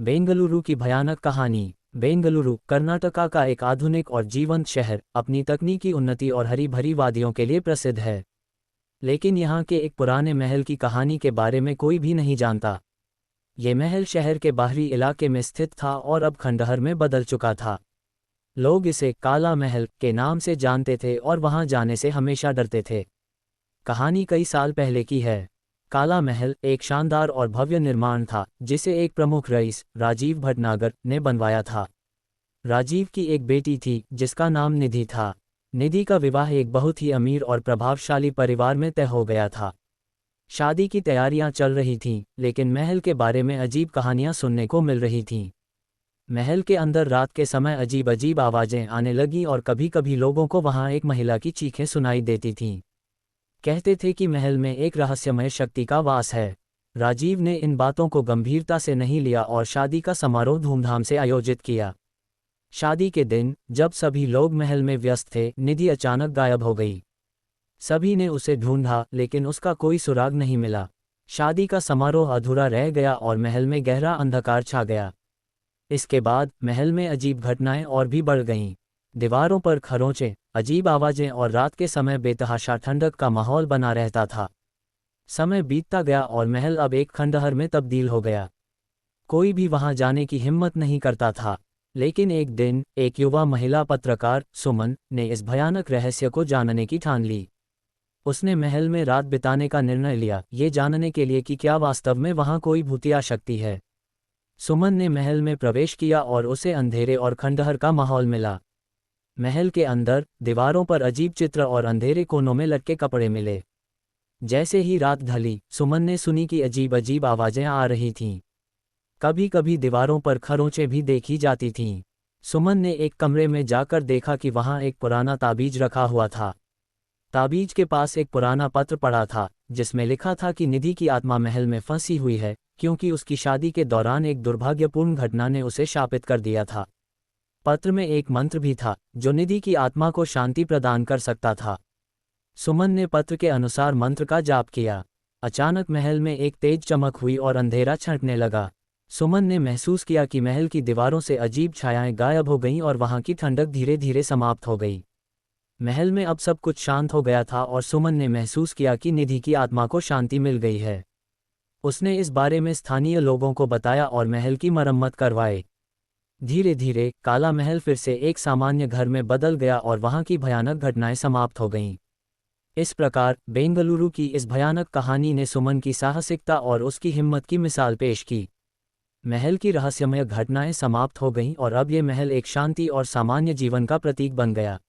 बेंगलुरु की भयानक कहानी। बेंगलुरु कर्नाटका का एक आधुनिक और जीवंत शहर अपनी तकनीकी उन्नति और हरी भरी वादियों के लिए प्रसिद्ध है। लेकिन यहाँ के एक पुराने महल की कहानी के बारे में कोई भी नहीं जानता। ये महल शहर के बाहरी इलाके में स्थित था और अब खंडहर में बदल चुका था। लोग इसे काला महल के नाम से जानते थे और वहां जाने से हमेशा डरते थे। कहानी कई साल पहले की है। काला महल एक शानदार और भव्य निर्माण था जिसे एक प्रमुख रईस राजीव भटनागर ने बनवाया था। राजीव की एक बेटी थी जिसका नाम निधि था। निधि का विवाह एक बहुत ही अमीर और प्रभावशाली परिवार में तय हो गया था। शादी की तैयारियां चल रही थीं, लेकिन महल के बारे में अजीब कहानियां सुनने को मिल रही थीं। महल के अंदर रात के समय अजीब अजीब आवाजें आने लगीं और कभी कभी लोगों को वहां एक महिला की चीखें सुनाई देती थीं। कहते थे कि महल में एक रहस्यमय शक्ति का वास है। राजीव ने इन बातों को गंभीरता से नहीं लिया और शादी का समारोह धूमधाम से आयोजित किया। शादी के दिन जब सभी लोग महल में व्यस्त थे, निधि अचानक गायब हो गई। सभी ने उसे ढूंढा लेकिन उसका कोई सुराग नहीं मिला। शादी का समारोह अधूरा रह गया और महल में गहरा अंधकार छा गया। इसके बाद महल में अजीब घटनाएं और भी बढ़ गईं। दीवारों पर खरोंचे, अजीब आवाजें और रात के समय बेतहाशा ठंडक का माहौल बना रहता था। समय बीतता गया और महल अब एक खंडहर में तब्दील हो गया। कोई भी वहां जाने की हिम्मत नहीं करता था। लेकिन एक दिन एक युवा महिला पत्रकार सुमन ने इस भयानक रहस्य को जानने की ठान ली। उसने महल में रात बिताने का निर्णय लिया, ये जानने के लिए कि क्या वास्तव में वहां कोई भूतिया शक्ति है। सुमन ने महल में प्रवेश किया और उसे अंधेरे और खंडहर का माहौल मिला। महल के अंदर दीवारों पर अजीब चित्र और अंधेरे कोनों में लटके कपड़े मिले। जैसे ही रात ढली, सुमन ने सुनी कि अजीब अजीब आवाजें आ रही थीं। कभी कभी दीवारों पर खरोंचें भी देखी जाती थीं। सुमन ने एक कमरे में जाकर देखा कि वहां एक पुराना ताबीज रखा हुआ था। ताबीज के पास एक पुराना पत्र पड़ा था जिसमें लिखा था कि निधि की आत्मा महल में फंसी हुई है क्योंकि उसकी शादी के दौरान एक दुर्भाग्यपूर्ण घटना ने उसे शापित कर दिया था। पत्र में एक मंत्र भी था जो निधि की आत्मा को शांति प्रदान कर सकता था। सुमन ने पत्र के अनुसार मंत्र का जाप किया। अचानक महल में एक तेज चमक हुई और अंधेरा छंटने लगा। सुमन ने महसूस किया कि महल की दीवारों से अजीब छायाएं गायब हो गईं और वहां की ठंडक धीरे धीरे समाप्त हो गई। महल में अब सब कुछ शांत हो गया था और सुमन ने महसूस किया कि निधि की आत्मा को शांति मिल गई है। उसने इस बारे में स्थानीय लोगों को बताया और महल की मरम्मत करवाई। धीरे धीरे काला महल फिर से एक सामान्य घर में बदल गया और वहां की भयानक घटनाएं समाप्त हो गईं। इस प्रकार बेंगलुरु की इस भयानक कहानी ने सुमन की साहसिकता और उसकी हिम्मत की मिसाल पेश की। महल की रहस्यमय घटनाएं समाप्त हो गईं और अब ये महल एक शांति और सामान्य जीवन का प्रतीक बन गया।